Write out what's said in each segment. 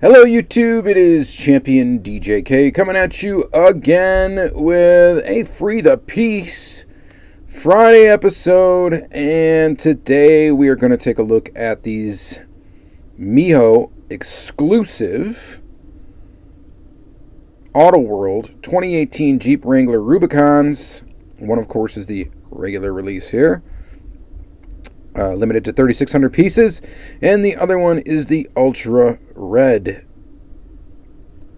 Hello YouTube, it is Championdjk coming at you again with a Free the Piece Friday episode, and today we are going to take a look at these MIJO exclusive Auto World 2018 Jeep Wrangler Rubicons. One of course is the regular release here. Limited to 3,600 pieces, and the other one is the Ultra Red,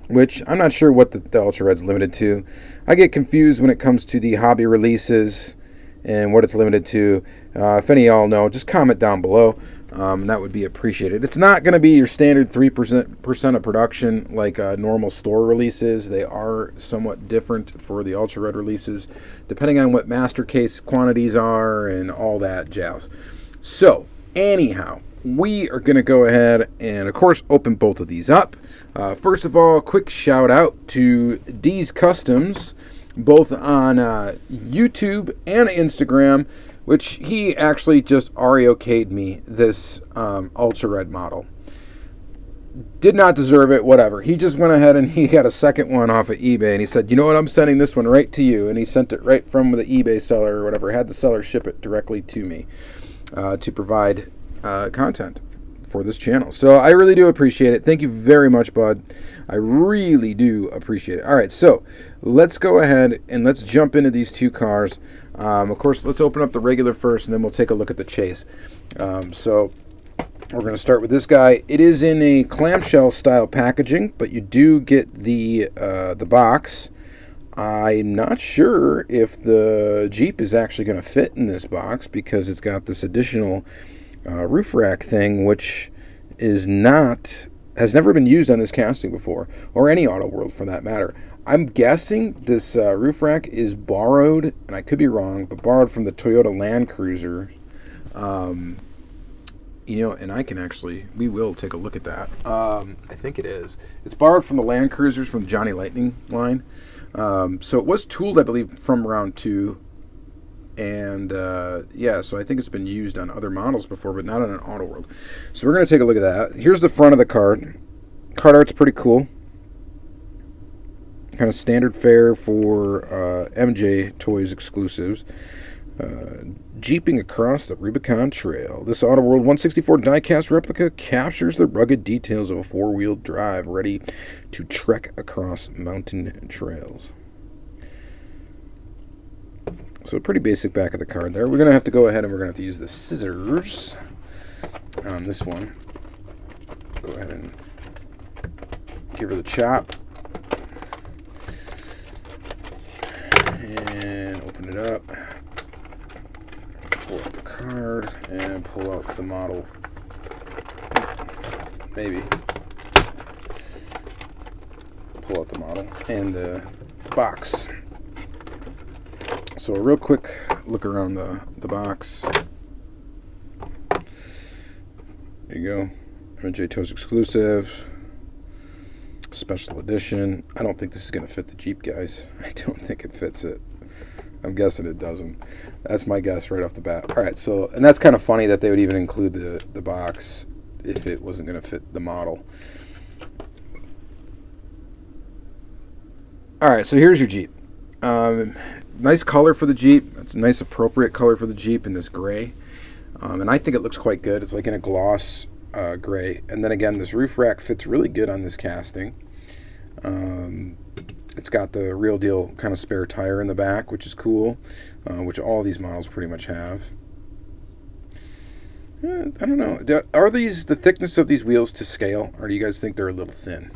which I'm not sure what the Ultra Red's limited to. I get confused when it comes to the hobby releases and what it's limited to. If any of y'all know, just comment down below. That would be appreciated. It's not going to be your standard 3% of production like normal store releases. They are somewhat different for the Ultra Red releases, depending on what master case quantities are and all that jazz. So, anyhow, we are going to go ahead and, of course, open both of these up. First of all, quick shout out to D's Customs, both on YouTube and Instagram, which he actually just REOK'd me this Ultra Red model. Did not deserve it, whatever. He just went ahead and he got a second one off of eBay, and he said, you know what, I'm sending this one right to you. And he sent it right from the eBay seller or whatever, had the seller ship it directly to me. To provide content for this channel. So I really do appreciate it. Thank you very much, bud. I really do appreciate it. All right, so let's go ahead and let's jump into these two cars. Of course, let's open up the regular first, and then we'll take a look at the chase. So we're going to start with this guy. It is in a clamshell style packaging, but you do get the box. I'm not sure if the Jeep is actually going to fit in this box because it's got this additional roof rack thing, which has never been used on this casting before, or any Auto World for that matter. I'm guessing this roof rack is borrowed, and I could be wrong, but borrowed from the Toyota Land Cruiser. And we will take a look at that. I think it is. It's borrowed from the Land Cruisers from the Johnny Lightning line. So it was tooled, I believe, from round 2. And, so I think it's been used on other models before, but not on an Auto World. So we're going to take a look at that. Here's the front of the card. Card art's pretty cool. Kind of standard fare for MJ Toys exclusives. Jeeping across the Rubicon Trail. This Auto World 164 diecast replica captures the rugged details of a four-wheel drive ready to trek across mountain trails. So a pretty basic back of the card there. We're going to have to go ahead and we're going to have to use the scissors on this one. Go ahead and give her the chop. And open it up. Pull out the card and pull out the model. Maybe. Pull out the model and the box. So a real quick look around the box. There you go. MJ Toys exclusive. Special edition. I don't think this is going to fit the Jeep, guys. I don't think it fits it. I'm guessing it doesn't. That's my guess right off the bat. All right, so, and that's kind of funny that they would even include the box if it wasn't going to fit the model. All right, so here's your Jeep. Nice color for the Jeep. It's a nice appropriate color for the Jeep in this gray. And I think it looks quite good. It's like in a gloss gray. And then again, this roof rack fits really good on this casting. It's got the real deal kind of spare tire in the back, which is cool, which all these models pretty much have. I don't know. Are these the thickness of these wheels to scale, or do you guys think they're a little thin?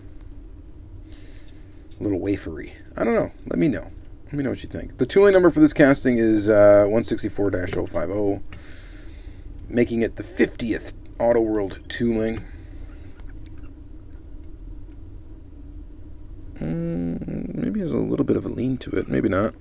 A little wafery? I don't know. Let me know. Let me know what you think. The tooling number for this casting is 164-050, making it the 50th Auto World tooling. Maybe has a little bit of a lean to it. Maybe not.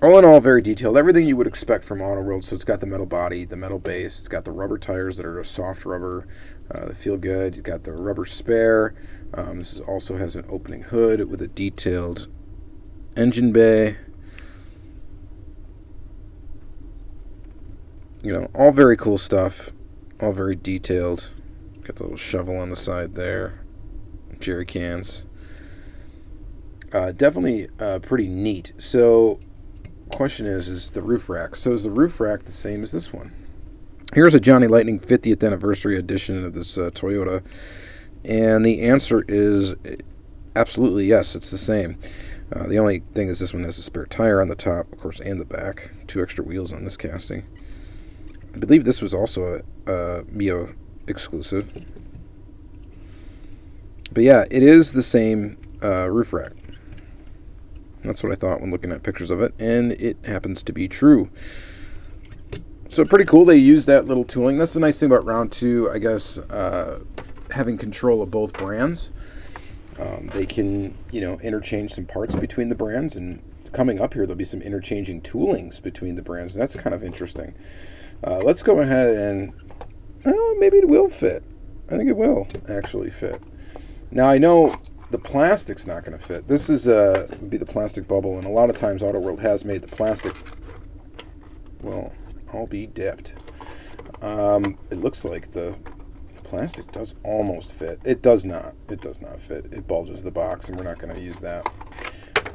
All in all, very detailed. Everything you would expect from Auto World. So it's got the metal body, the metal base. It's got the rubber tires that are a soft rubber. They feel good. You've got the rubber spare. This also has an opening hood with a detailed engine bay. You know, all very cool stuff. All very detailed. Got the little shovel on the side there. Jerry cans. Definitely pretty neat. So, question is the roof rack. So is the roof rack the same as this one? Here's a Johnny Lightning 50th anniversary edition of this Toyota. And the answer is absolutely yes, it's the same. The only thing is this one has a spare tire on the top, of course, and the back. 2 extra wheels on this casting. I believe this was also a MIJO exclusive. But yeah, it is the same roof rack. That's what I thought when looking at pictures of it, and it happens to be true. So pretty cool they use that little tooling. That's the nice thing about round 2, I guess, having control of both brands. They can, interchange some parts between the brands, and coming up here there'll be some interchanging toolings between the brands. That's kind of interesting. Let's go ahead and maybe it will fit. I think it will actually fit. Now I know the plastic's not going to fit. This is would be the plastic bubble, and a lot of times Auto World has made the plastic. Well, I'll be dipped. It looks like the plastic does almost fit. It does not. It does not fit. It bulges the box, and we're not going to use that.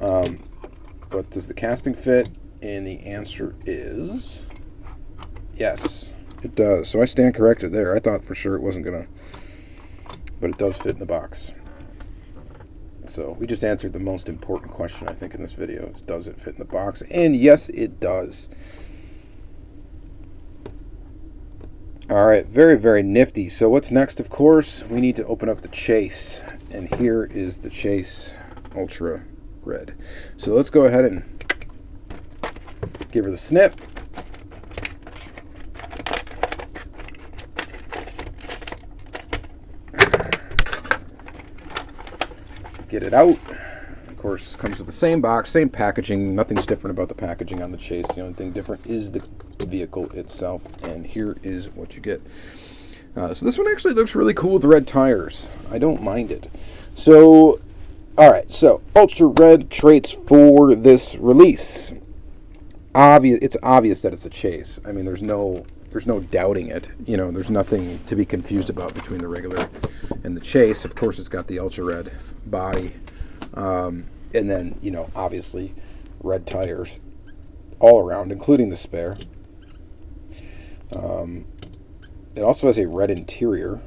But does the casting fit? And the answer is yes, it does. So I stand corrected there. I thought for sure it wasn't going to, but it does fit in the box. So we just answered the most important question, I think, in this video. Is does it fit in the box? And yes, it does. All right, very, very nifty. So what's next, of course? We need to open up the Chase. And here is the Chase Ultra Red. So let's go ahead and give her the snip. Get it out. Of course, comes with the same box, same packaging. Nothing's different about the packaging on the Chase. The only thing different is the vehicle itself. And here is what you get. So this one actually looks really cool with the red tires. I don't mind it. So, all right. So Ultra Red traits for this release. It's obvious that it's a Chase. I mean, there's no doubting it. There's nothing to be confused about between the regular and the Chase. Of course, it's got the Ultra Red body, and then obviously red tires all around, including the spare. It also has a red interior,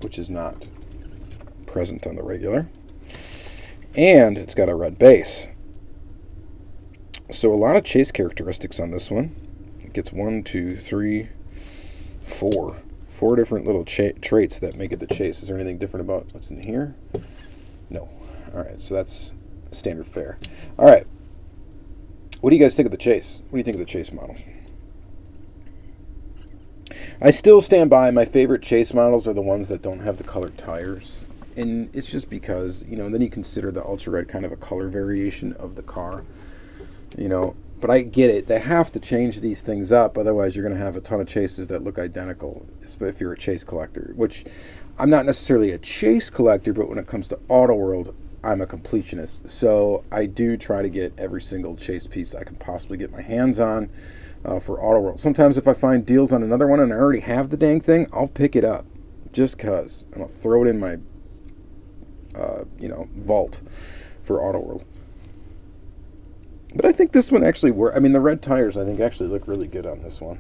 which is not present on the regular, and it's got a red base. So a lot of Chase characteristics on this one. It gets 1, 2, 3, 4 different little traits that make it the Chase. Is there anything different about what's in here? No. All right, so that's standard fare. All right. What do you guys think of the Chase? What do you think of the Chase models? I still stand by my favorite Chase models are the ones that don't have the colored tires. And it's just because, then you consider the Ultra Red kind of a color variation of the car. But I get it. They have to change these things up. Otherwise, you're going to have a ton of Chases that look identical, if you're a Chase collector. Which, I'm not necessarily a Chase collector, but when it comes to Auto World, I'm a completionist. So I do try to get every single Chase piece I can possibly get my hands on for Auto World. Sometimes if I find deals on another one and I already have the dang thing, I'll pick it up. Just because. And I'll throw it in my, vault for Auto World. But I think this one actually works. I mean, the red tires, I think, actually look really good on this one.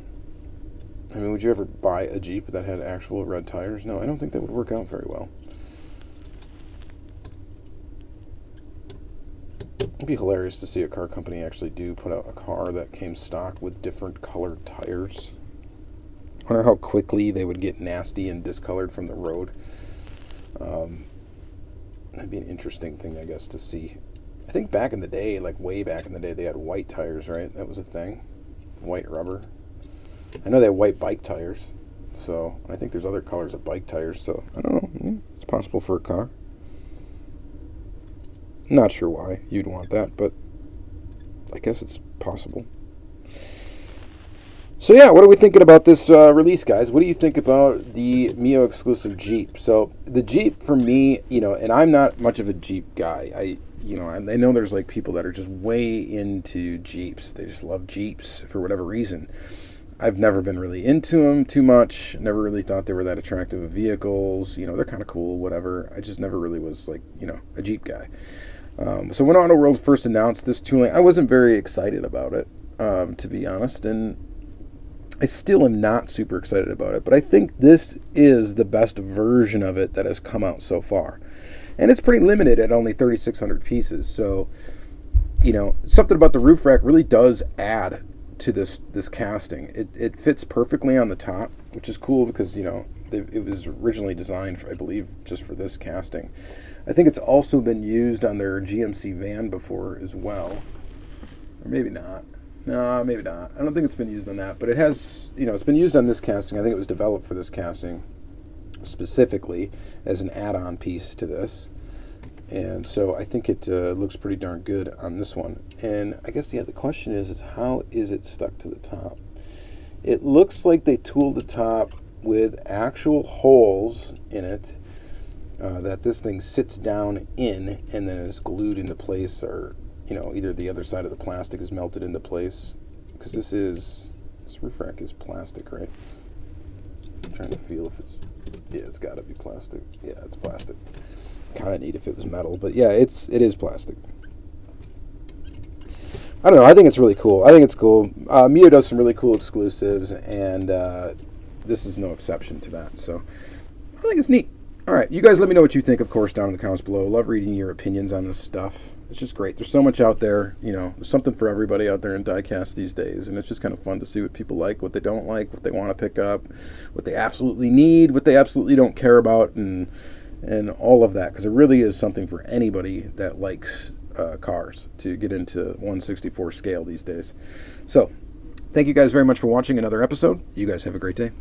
I mean, would you ever buy a Jeep that had actual red tires? No, I don't think that would work out very well. It'd be hilarious to see a car company actually do put out a car that came stock with different colored tires. I wonder how quickly they would get nasty and discolored from the road. That'd be an interesting thing, I guess, to see. I think back in the day, like way back in the day, they had white tires, right? That was a thing. White rubber. I know they have white bike tires. So, I think there's other colors of bike tires. So, I don't know. It's possible for a car. Not sure why you'd want that, but I guess it's possible. So yeah, what are we thinking about this release, guys? What do you think about the MIJO exclusive Jeep? So the Jeep for me, and I'm not much of a Jeep guy. I know there's like people that are just way into Jeeps. They just love Jeeps for whatever reason. I've never been really into them too much. Never really thought they were that attractive of vehicles. They're kind of cool, whatever. I just never really was like, a Jeep guy. So when Auto World first announced this tooling, I wasn't very excited about it, to be honest. And I still am not super excited about it. But I think this is the best version of it that has come out so far. And it's pretty limited at only 3,600 pieces. So, something about the roof rack really does add to this casting. It fits perfectly on the top, which is cool because, it was originally designed, I believe, just for this casting. I think it's also been used on their GMC van before as well. Or maybe not. No, maybe not. I don't think it's been used on that. But it has, it's been used on this casting. I think it was developed for this casting specifically as an add-on piece to this. And so I think it looks pretty darn good on this one. And I guess, the question is how is it stuck to the top? It looks like they tooled the top with actual holes in it that this thing sits down in and then is glued into place, or either the other side of the plastic is melted into place, because this roof rack is plastic, right? I'm trying to feel if it's got to be plastic. Yeah, it's plastic. Kind of neat if it was metal, but yeah, it is plastic. I don't know. I think it's really cool. I think it's cool. MIJO does some really cool exclusives, and this is no exception to that. So I think it's neat. All right, you guys let me know what you think, of course, down in the comments below. Love reading your opinions on this stuff. It's just great. There's so much out there. There's something for everybody out there in diecast these days, and it's just kind of fun to see what people like, what they don't like, what they want to pick up, what they absolutely need, what they absolutely don't care about, and all of that, because it really is something for anybody that likes cars to get into 1/64 scale these days. So, thank you guys very much for watching another episode. You guys have a great day.